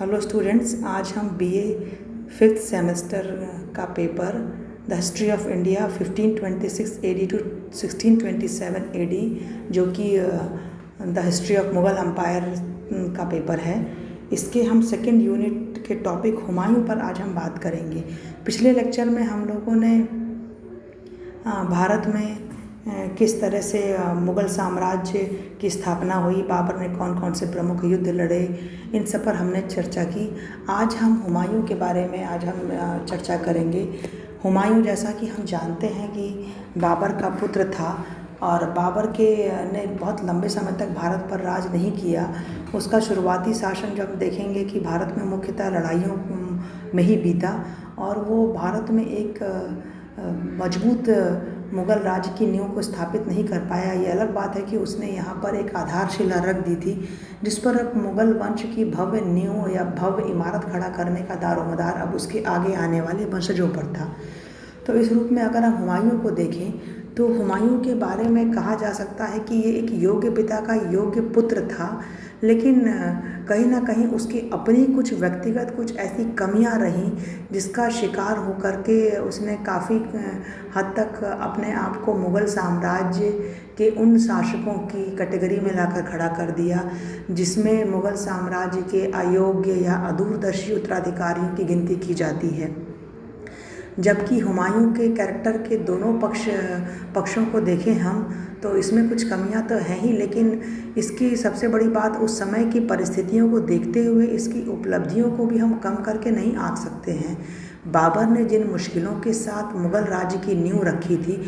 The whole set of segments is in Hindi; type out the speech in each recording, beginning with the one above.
हेलो स्टूडेंट्स, आज हम बीए फिफ्थ सेमेस्टर का paper the history of India 1526 AD to 1627 AD जो कि the history of Mughal empire का पेपर है, इसके हम सेकेंड यूनिट के टॉपिक हुमायूं पर आज हम बात करेंगे। पिछले लेक्चर में हम लोगों ने भारत में किस तरह से मुग़ल साम्राज्य की स्थापना हुई, बाबर ने कौन कौन से प्रमुख युद्ध लड़े, इन सब पर हमने चर्चा की। आज हम हुमायूं के बारे में चर्चा करेंगे। हुमायूं, जैसा कि हम जानते हैं कि बाबर का पुत्र था और बाबर ने बहुत लंबे समय तक भारत पर राज नहीं किया। उसका शुरुआती शासन जब देखेंगे कि भारत में मुख्यतः लड़ाइयों में ही बीता और वो भारत में एक मजबूत मुग़ल राज्य की नींव को स्थापित नहीं कर पाया। ये अलग बात है कि उसने यहाँ पर एक आधारशिला रख दी थी जिस पर अब मुग़ल वंश की भव्य नींव या भव्य इमारत खड़ा करने का दारोमदार अब उसके आगे आने वाले वंशजों पर था। तो इस रूप में अगर हम हुमायूं को देखें तो हुमायूं के बारे में कहा जा सकता है कि ये एक योग्य पिता का योग्य पुत्र था, लेकिन कहीं ना कहीं उसकी अपनी कुछ व्यक्तिगत कुछ ऐसी कमियां रहीं जिसका शिकार होकर के उसने काफ़ी हद तक अपने आप को मुग़ल साम्राज्य के उन शासकों की कैटेगरी में लाकर खड़ा कर दिया जिसमें मुग़ल साम्राज्य के अयोग्य या अदूरदर्शी उत्तराधिकारियों की गिनती की जाती है। जबकि हुमायूं के कैरेक्टर के दोनों पक्षों को देखें हम तो इसमें कुछ कमियां तो हैं ही, लेकिन इसकी सबसे बड़ी बात उस समय की परिस्थितियों को देखते हुए इसकी उपलब्धियों को भी हम कम करके नहीं आंक सकते हैं। बाबर ने जिन मुश्किलों के साथ मुग़ल राज्य की नींव रखी थी,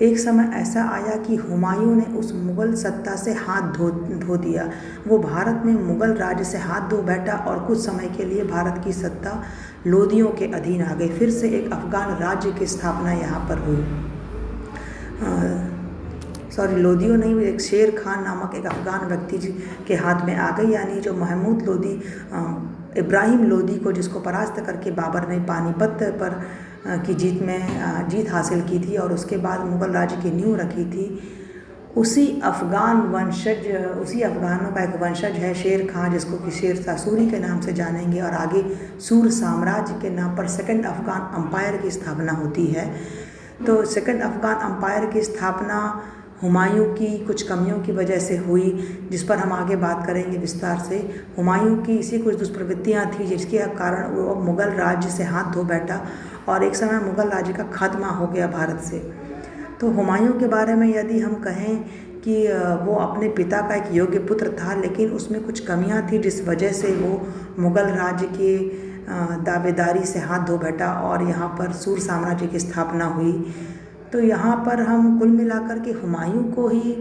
एक समय ऐसा आया कि हुमायूं ने उस मुग़ल सत्ता से हाथ धो दिया। वो भारत में मुग़ल राज्य से हाथ धो बैठा और कुछ समय के लिए भारत की सत्ता लोदियों के अधीन आ गई। फिर से एक अफ़गान राज्य की स्थापना यहाँ पर हुई। लोदियों नहीं, एक शेर खान नामक एक अफ़गान व्यक्ति के हाथ में आ गई, यानी जो महमूद लोदी इब्राहिम लोदी को जिसको परास्त करके बाबर ने पानीपत पर की जीत हासिल की थी और उसके बाद मुग़ल राज्य की नींव रखी थी। उसी अफ़गानों का एक वंशज है शेर खां, जिसको कि शेर शाह सूरी के नाम से जानेंगे, और आगे सूर साम्राज्य के नाम पर सेकंड अफ़गान अम्पायर की स्थापना होती है। तो सेकंड अफ़गान अम्पायर की स्थापना हुमायूं की कुछ कमियों की वजह से हुई, जिस पर हम आगे बात करेंगे विस्तार से। हुमायूं की इसी कुछ दुष्प्रवृत्तियाँ थी जिसके कारण वो मुग़ल राज्य से हाथ धो बैठा और एक समय मुग़ल राज्य का खात्मा हो गया भारत से। तो हुमायूं के बारे में यदि हम कहें कि वो अपने पिता का एक योग्य पुत्र था, लेकिन उसमें कुछ कमियां थी जिस वजह से वो मुग़ल राज्य के दावेदारी से हाथ धो बैठा और यहाँ पर सूर साम्राज्य की स्थापना हुई। तो यहाँ पर हम कुल मिलाकर के हुमायूं को ही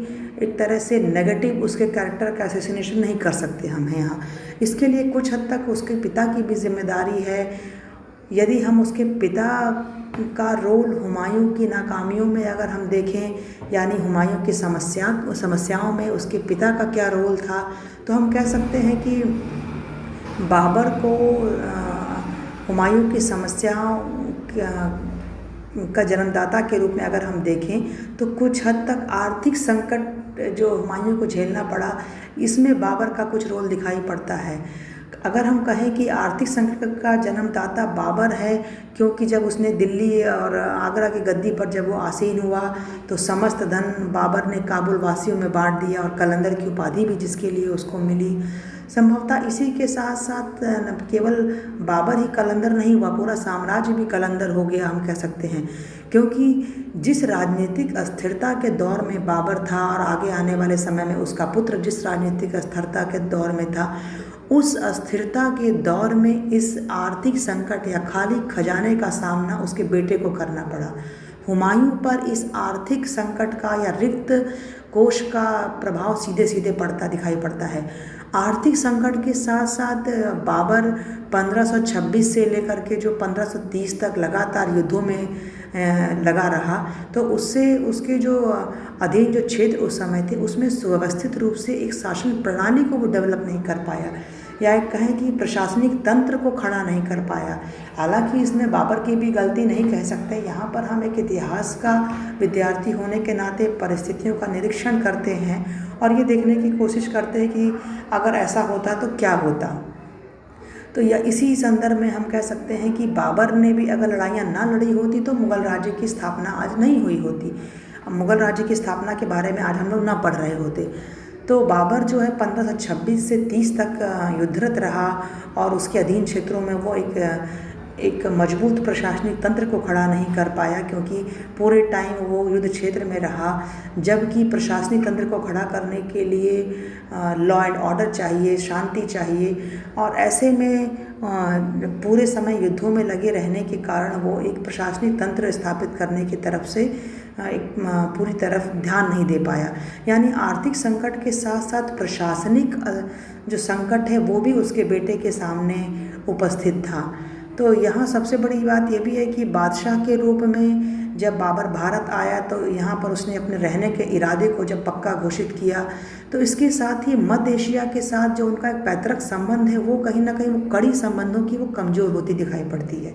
एक तरह से नेगेटिव उसके कैरेक्टर का असैसिनेशन नहीं कर सकते हम यहाँ। इसके लिए कुछ हद तक उसके पिता की भी जिम्मेदारी है। यदि हम उसके पिता का रोल हुमायूं की नाकामियों में अगर हम देखें, यानी हुमायूं की समस्याओं में उसके पिता का क्या रोल था, तो हम कह सकते हैं कि बाबर को हुमायूं की समस्याओं का जन्मदाता के रूप में अगर हम देखें तो कुछ हद तक आर्थिक संकट जो हुमायूं को झेलना पड़ा, इसमें बाबर का कुछ रोल दिखाई पड़ता है। अगर हम कहें कि आर्थिक संकट का जन्मदाता बाबर है, क्योंकि जब उसने दिल्ली और आगरा की गद्दी पर जब वो आसीन हुआ तो समस्त धन बाबर ने काबुल वासियों में बांट दिया और कलंदर की उपाधि भी जिसके लिए उसको मिली। संभवतः इसी के साथ साथ केवल बाबर ही कलंदर नहीं हुआ, पूरा साम्राज्य भी कलंदर हो गया हम कह सकते हैं, क्योंकि जिस राजनीतिक अस्थिरता के दौर में बाबर था और आगे आने वाले समय में उसका पुत्र जिस राजनीतिक अस्थिरता के दौर में था, उस अस्थिरता के दौर में इस आर्थिक संकट या खाली खजाने का सामना उसके बेटे को करना पड़ा। हुमायूं पर इस आर्थिक संकट का या रिक्त कोष का प्रभाव सीधे सीधे दिखाई पड़ता है। आर्थिक संकट के साथ साथ बाबर 1526 से लेकर के जो 1530 तक लगातार युद्धों में लगा रहा, तो उससे उसके जो अधीन जो क्षेत्र उस समय थे उसमें सुव्यवस्थित रूप से एक शासन प्रणाली को वो डेवलप नहीं कर पाया, या कहें कि प्रशासनिक तंत्र को खड़ा नहीं कर पाया। हालांकि इसमें बाबर की भी गलती नहीं कह सकते। यहाँ पर हम एक इतिहास का विद्यार्थी होने के नाते परिस्थितियों का निरीक्षण करते हैं और ये देखने की कोशिश करते हैं कि अगर ऐसा होता तो क्या होता। तो यह इसी संदर्भ में हम कह सकते हैं कि बाबर ने भी अगर लड़ाइयाँ ना लड़ी होती तो मुग़ल राज्य की स्थापना आज नहीं हुई होती। मुग़ल राज्य की स्थापना के बारे में आज हम लोग ना पढ़ रहे होते। तो बाबर जो है 1526 से 30 तक युद्धरत रहा और उसके अधीन क्षेत्रों में वो एक मजबूत प्रशासनिक तंत्र को खड़ा नहीं कर पाया, क्योंकि पूरे टाइम वो युद्ध क्षेत्र में रहा, जबकि प्रशासनिक तंत्र को खड़ा करने के लिए लॉ एंड ऑर्डर चाहिए, शांति चाहिए। और ऐसे में पूरे समय युद्धों में लगे रहने के कारण वो एक प्रशासनिक तंत्र स्थापित करने की तरफ से एक पूरी तरफ ध्यान नहीं दे पाया। यानी आर्थिक संकट के साथ साथ प्रशासनिक जो संकट है वो भी उसके बेटे के सामने उपस्थित था। तो यहाँ सबसे बड़ी बात ये भी है कि बादशाह के रूप में जब बाबर भारत आया तो यहाँ पर उसने अपने रहने के इरादे को जब पक्का घोषित किया, तो इसके साथ ही मध्य एशिया के साथ जो उनका एक पैतृक संबंध है वो कहीं ना कहीं वो कड़ी संबंधों की वो कमज़ोर होती दिखाई पड़ती है।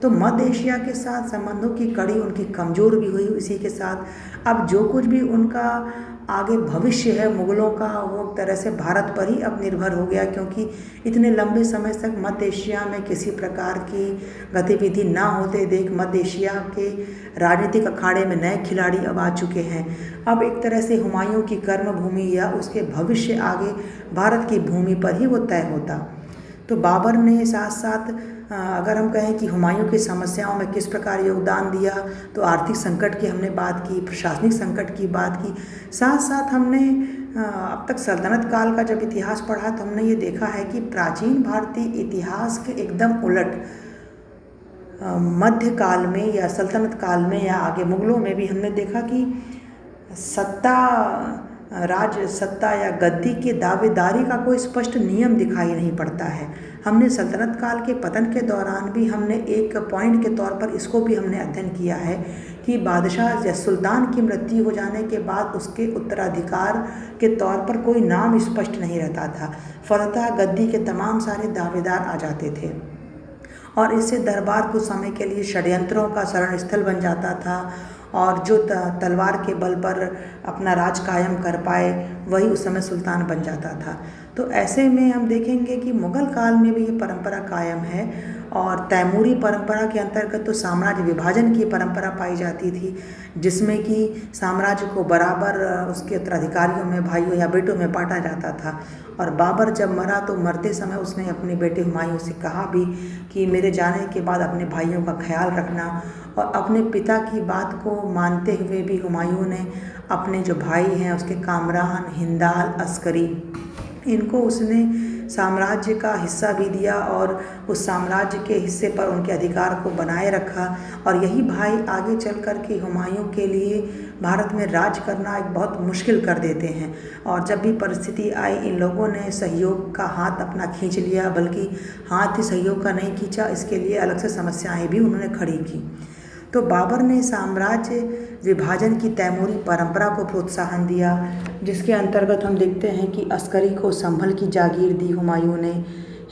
तो मध्य एशिया के साथ संबंधों की कड़ी उनकी कमज़ोर भी हुई इसी के साथ। अब जो कुछ भी उनका आगे भविष्य है मुग़लों का, वो एक तरह से भारत पर ही अब निर्भर हो गया, क्योंकि इतने लंबे समय तक मध्य एशिया में किसी प्रकार की गतिविधि ना होते देख मध्य एशिया के राजनीतिक अखाड़े में नए खिलाड़ी अब आ चुके हैं। अब एक तरह से हुमायूं की कर्मभूमि या उसके भविष्य आगे भारत की भूमि पर ही वो तय होता। तो बाबर ने साथ साथ अगर हम कहें कि हुमायूं की समस्याओं में किस प्रकार योगदान दिया, तो आर्थिक संकट की हमने बात की, प्रशासनिक संकट की बात की, साथ साथ हमने अब तक सल्तनत काल का जब इतिहास पढ़ा तो हमने ये देखा है कि प्राचीन भारतीय इतिहास के एकदम उलट मध्य काल में या सल्तनत काल में या आगे मुग़लों में भी हमने देखा कि राज सत्ता या गद्दी के दावेदारी का कोई स्पष्ट नियम दिखाई नहीं पड़ता है। हमने सल्तनत काल के पतन के दौरान भी हमने एक पॉइंट के तौर पर इसको भी हमने अध्ययन किया है कि बादशाह या सुल्तान की मृत्यु हो जाने के बाद उसके उत्तराधिकार के तौर पर कोई नाम स्पष्ट नहीं रहता था। फलतः गद्दी के तमाम सारे दावेदार आ जाते थे और इससे दरबार कुछ समय के लिए षड्यंत्रों का शरण स्थल बन जाता था और जो तलवार के बल पर अपना राज कायम कर पाए वही उस समय सुल्तान बन जाता था। तो ऐसे में हम देखेंगे कि मुग़ल काल में भी ये परंपरा कायम है और तैमूरी परंपरा के अंतर्गत तो साम्राज्य विभाजन की परंपरा पाई जाती थी, जिसमें कि साम्राज्य को बराबर उसके उत्तराधिकारियों में, भाइयों या बेटों में बांटा जाता था। और बाबर जब मरा तो मरते समय उसने अपने बेटे हुमायूं से कहा भी कि मेरे जाने के बाद अपने भाइयों का ख्याल रखना। और अपने पिता की बात को मानते हुए भी हुमायूं ने अपने जो भाई हैं उसके कामरान, हिंदाल, अस्करी, इनको उसने साम्राज्य का हिस्सा भी दिया और उस साम्राज्य के हिस्से पर उनके अधिकार को बनाए रखा। और यही भाई आगे चल कर के हुमायूं के लिए भारत में राज करना एक बहुत मुश्किल कर देते हैं। और जब भी परिस्थिति आई इन लोगों ने सहयोग का हाथ अपना खींच लिया, बल्कि हाथ ही सहयोग का नहीं खींचा, इसके लिए अलग से समस्याएं भी उन्होंने खड़ी की। तो बाबर ने साम्राज्य विभाजन की तैमूरी परंपरा को प्रोत्साहन दिया, जिसके अंतर्गत हम देखते हैं कि अस्करी को संभल की जागीर दी हुमायूं ने,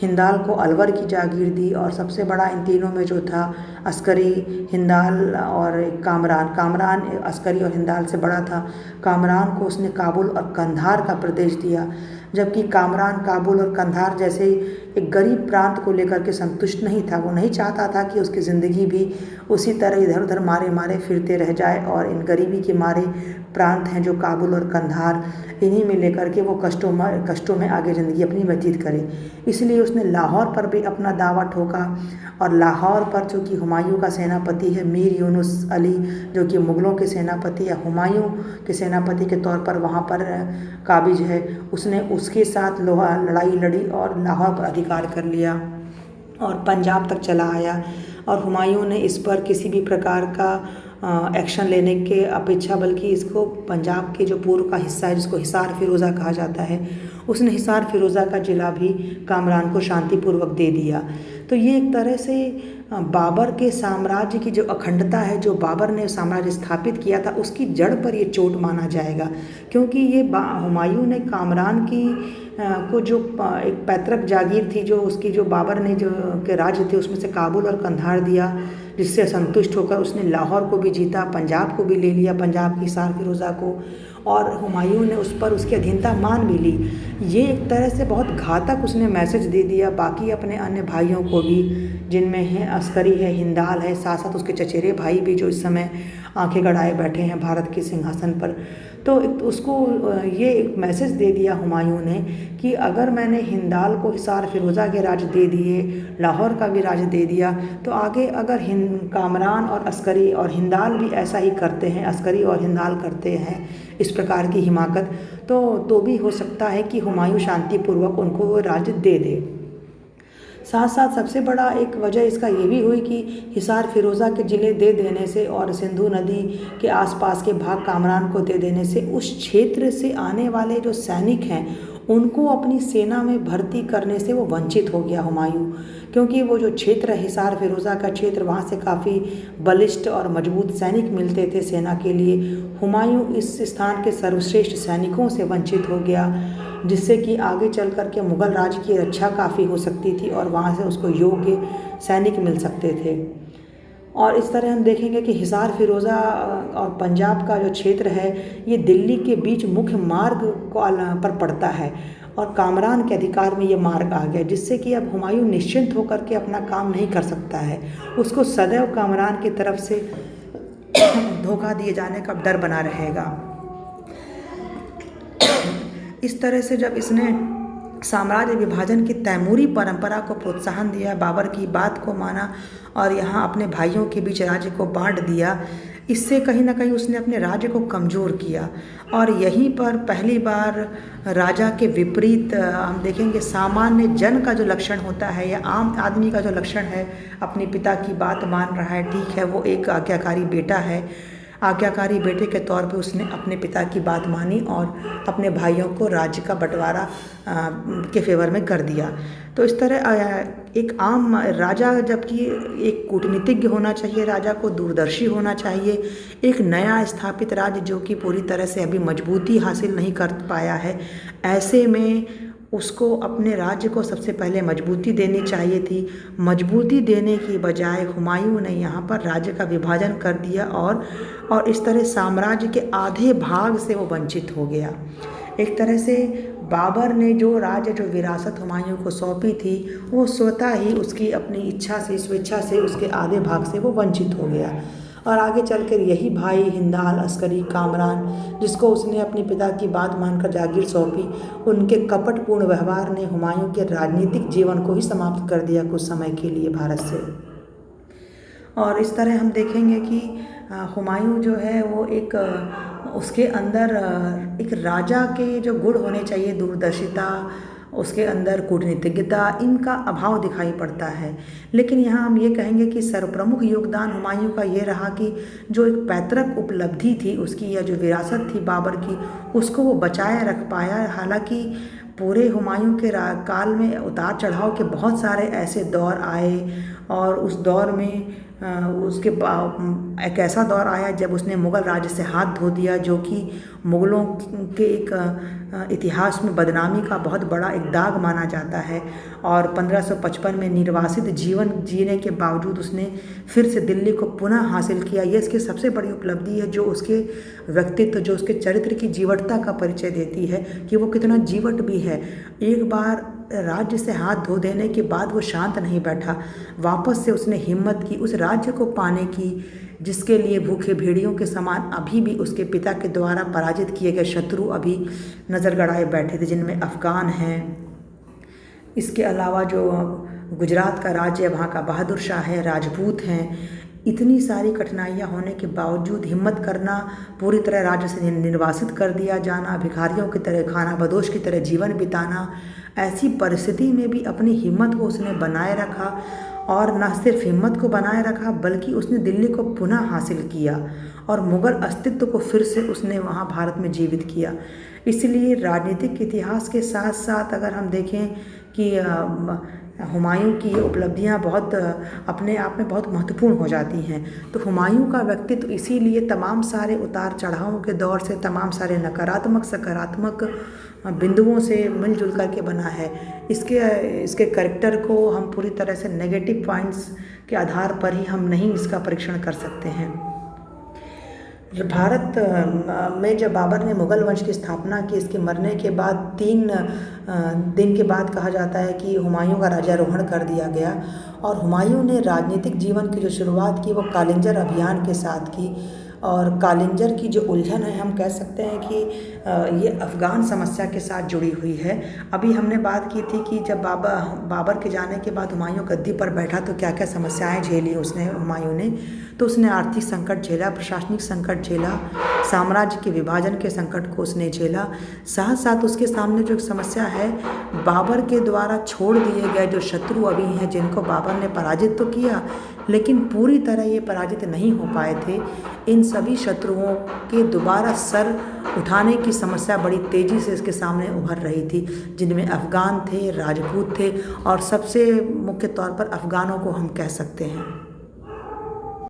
हिंदाल को अलवर की जागीर दी और सबसे बड़ा इन तीनों में जो था अस्करी, हिंदाल और कामरान अस्करी और हिंदाल से बड़ा था। कामरान को उसने काबुल और कंधार का प्रदेश दिया, जबकि कामरान काबुल और कंधार जैसे एक गरीब प्रांत को लेकर के संतुष्ट नहीं था। वो नहीं चाहता था कि उसकी ज़िंदगी भी उसी तरह इधर उधर मारे फिरते रह जाए और इन गरीबी के मारे प्रांत हैं जो काबुल और कंधार, इन्हीं में लेकर के वो कष्टों में आगे ज़िंदगी अपनी व्यतीत करे। इसलिए उसने लाहौर पर भी अपना दावा ठोका और लाहौर पर चूँकि हुमायूं का सेनापति है मीर यूनुस अली, जो कि मुग़लों के सेनापति या हुमायूं के सेनापति के तौर पर वहाँ पर काबिज है, उसने उसके साथ लड़ाई लड़ी और लाहौर पर अधिकार कर लिया और पंजाब तक चला आया। और हुमायूं ने इस पर किसी भी प्रकार का एक्शन लेने के अपेक्षा बल्कि इसको पंजाब के जो पूर्व का हिस्सा है जिसको हिसार फिरोज़ा कहा जाता है, उसने हिसार फिरोज़ा का जिला भी कामरान को शांतिपूर्वक दे दिया। तो ये एक तरह से बाबर के साम्राज्य की जो अखंडता है, जो बाबर ने साम्राज्य स्थापित किया था, उसकी जड़ पर ये चोट माना जाएगा, क्योंकि ये हुमायूं ने कामरान की को जो एक पैतृक जागीर थी, जो उसकी जो बाबर ने जो के राज्य थे उसमें से काबुल और कंधार दिया, जिससे संतुष्ट होकर उसने लाहौर को भी जीता, पंजाब को भी ले लिया, पंजाब की हिसार फिरोज़ा को, और हुमायूं ने उस पर उसकी अधीनता मान भी ली। ये एक तरह से बहुत घातक उसने मैसेज दे दिया बाकी अपने अन्य भाइयों को भी, जिनमें है अस्करी है, हिंदाल है, साथ साथ उसके चचेरे भाई भी जो इस समय आंखें गड़ाए बैठे हैं भारत के सिंहासन पर। तो उसको ये एक मैसेज दे दिया हुमायूं ने कि अगर मैंने हिंदाल को हिसार फिरोज़ा के राज दे दिए, लाहौर का भी राज दे दिया, तो आगे अगर कामरान और अस्करी और हिंदाल भी ऐसा ही करते हैं, अस्करी और हिंदाल करते हैं इस प्रकार की हिमाकत, तो भी हो सकता है कि हुमायूं शांतिपूर्वक उनको वो राज्य दे दे। साथ साथ सबसे बड़ा एक वजह इसका ये भी हुई कि हिसार फिरोज़ा के ज़िले दे देने से और सिंधु नदी के आसपास के भाग कामरान को दे देने से उस क्षेत्र से आने वाले जो सैनिक हैं उनको अपनी सेना में भर्ती करने से वो वंचित हो गया हुमायूं, क्योंकि वो जो क्षेत्र है हिसार फिरोज़ा का क्षेत्र, वहाँ से काफ़ी बलिष्ठ और मजबूत सैनिक मिलते थे सेना के लिए। हुमायूं इस स्थान के सर्वश्रेष्ठ सैनिकों से वंचित हो गया, जिससे कि आगे चल कर के मुग़ल राज की रक्षा काफ़ी हो सकती थी और वहाँ से उसको योग्य सैनिक मिल सकते थे। और इस तरह हम देखेंगे कि हिसार फिरोज़ा और पंजाब का जो क्षेत्र है ये दिल्ली के बीच मुख्य मार्ग पर पड़ता है और कामरान के अधिकार में ये मार्ग आ गया, जिससे कि अब हुमायूं निश्चिंत होकर के अपना काम नहीं कर सकता है। उसको सदैव कामरान की तरफ से धोखा दिए जाने का डर बना रहेगा। इस तरह से जब इसने साम्राज्य विभाजन की तैमूरी परंपरा को प्रोत्साहन दिया, बाबर की बात को माना और यहाँ अपने भाइयों के बीच राज्य को बांट दिया, इससे कहीं ना कहीं उसने अपने राज्य को कमज़ोर किया। और यहीं पर पहली बार राजा के विपरीत हम देखेंगे सामान्य जन का जो लक्षण होता है या आम आदमी का जो लक्षण है, अपने पिता की बात मान रहा है, ठीक है वो एक आज्ञाकारी बेटा है, आज्ञाकारी बेटे के तौर पे उसने अपने पिता की बात मानी और अपने भाइयों को राज्य का बंटवारा के फेवर में कर दिया। तो इस तरह एक आम राजा, जबकि एक कूटनीतिज्ञ होना चाहिए, राजा को दूरदर्शी होना चाहिए, एक नया स्थापित राज्य जो कि पूरी तरह से अभी मजबूती हासिल नहीं कर पाया है, ऐसे में उसको अपने राज्य को सबसे पहले मजबूती देनी चाहिए थी। मजबूती देने की बजाय हुमायूं ने यहाँ पर राज्य का विभाजन कर दिया और इस तरह साम्राज्य के आधे भाग से वो वंचित हो गया। एक तरह से बाबर ने जो राज्य जो विरासत हुमायूं को सौंपी थी वो स्वतः ही उसकी अपनी इच्छा से, स्वेच्छा से उसके आधे भाग से वो वंचित हो गया। और आगे चलकर यही भाई हिंदाल, अस्करी, कामरान, जिसको उसने अपने पिता की बात मानकर जागीर सौंपी, उनके कपटपूर्ण व्यवहार ने हुमायूं के राजनीतिक जीवन को ही समाप्त कर दिया कुछ समय के लिए भारत से। और इस तरह हम देखेंगे कि हुमायूं जो है वो एक उसके अंदर एक राजा के जो गुण होने चाहिए, दूरदर्शिता, उसके अंदर कूटनीतिज्ञता, इनका अभाव दिखाई पड़ता है। लेकिन यहाँ हम ये कहेंगे कि सर्वप्रमुख योगदान हुमायूं का ये रहा कि जो एक पैतृक उपलब्धि थी उसकी या जो विरासत थी बाबर की, उसको वो बचाए रख पाया। हालांकि पूरे हुमायूं के काल में उतार चढ़ाव के बहुत सारे ऐसे दौर आए और उस दौर में उसके एक ऐसा दौर आया जब उसने मुग़ल राज्य से हाथ धो दिया, जो कि मुग़लों के एक इतिहास में बदनामी का बहुत बड़ा एक दाग माना जाता है। और 1555 में निर्वासित जीवन जीने के बावजूद उसने फिर से दिल्ली को पुनः हासिल किया। ये इसकी सबसे बड़ी उपलब्धि है, जो उसके व्यक्तित्व, जो उसके चरित्र की जीवटता का परिचय देती है कि वो कितना जीवट भी है। एक बार राज्य से हाथ धो देने के बाद वो शांत नहीं बैठा, वापस से उसने हिम्मत की उस राज्य को पाने की जिसके लिए भूखे भेड़ियों के समान अभी भी उसके पिता के द्वारा पराजित किए गए शत्रु अभी नज़र गड़ाए बैठे थे, जिनमें अफ़गान हैं। इसके अलावा जो गुजरात का राज्य, वहाँ का बहादुर शाह है, राजपूत हैं। इतनी सारी कठिनाइयाँ होने के बावजूद हिम्मत करना, पूरी तरह राज्य से निर्वासित कर दिया जाना, भिखारियों की तरह, खाना बदोश की तरह जीवन बिताना, ऐसी परिस्थिति में भी अपनी हिम्मत को उसने बनाए रखा। और न सिर्फ हिम्मत को बनाए रखा बल्कि उसने दिल्ली को पुनः हासिल किया और मुग़ल अस्तित्व को फिर से उसने वहाँ भारत में जीवित किया। इसलिए राजनीतिक इतिहास के साथ साथ अगर हम देखें कि हुमायूं की ये उपलब्धियाँ बहुत अपने आप में बहुत महत्वपूर्ण हो जाती हैं। तो हुमायूं का व्यक्तित्व इसीलिए तमाम सारे उतार चढ़ावों के दौर से, तमाम सारे नकारात्मक सकारात्मक बिंदुओं से मिलजुल करके बना है। इसके कैरेक्टर को हम पूरी तरह से नेगेटिव पॉइंट्स के आधार पर ही हम नहीं इसका परीक्षण कर सकते हैं। भारत में जब बाबर ने मुग़ल वंश की स्थापना की, इसके मरने के बाद 3 दिन के बाद कहा जाता है कि हुमायूं का राज्यारोहण कर दिया गया और हुमायूं ने राजनीतिक जीवन की जो शुरुआत की वो कालिंजर अभियान के साथ की। और कालिंजर की जो उलझन है, हम कह सकते हैं कि ये अफ़गान समस्या के साथ जुड़ी हुई है। अभी हमने बात की थी कि जब बाबर के जाने के बाद हुमायूं गद्दी पर बैठा तो क्या क्या समस्याएं झेली हुमायूं ने। तो उसने आर्थिक संकट झेला, प्रशासनिक संकट झेला, साम्राज्य के विभाजन के संकट को उसने झेला। साथ साथ उसके सामने जो समस्या है, बाबर के द्वारा छोड़ दिए गए जो शत्रु अभी हैं, जिनको बाबर ने पराजित तो किया लेकिन पूरी तरह ये पराजित नहीं हो पाए थे। इन सभी शत्रुओं के दोबारा सर उठाने की समस्या बड़ी तेज़ी से इसके सामने उभर रही थी, जिनमें अफ़गान थे, राजपूत थे और सबसे मुख्य तौर पर अफ़गानों को हम कह सकते हैं।